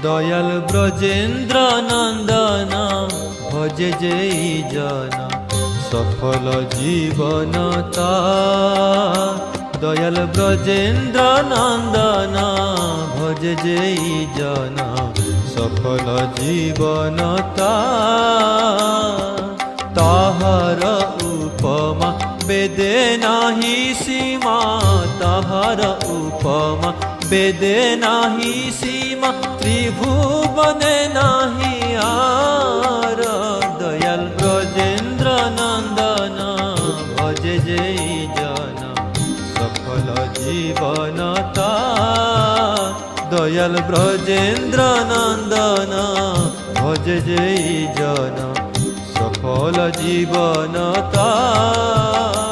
দয়াল ব্রজেন্দ্র নন্দন ভজে যেই জন সফল জীবন তার। দয়াল ব্রজেন্দ্র নন্দন ভজে যেই জন সফল জীবন তার। তাহার উপমা বেদে নাহি সীমা, তাহার উপমা বেদে নাহি সীমা, ত্রিভুবনে নাহি আর। দয়াল ব্রজেন্দ্র নন্দন ভজে যেই জন সফল জীবন তার। দয়াল ব্রজেন্দ্র নন্দন ভজে যেই জন সফল জীবন তার।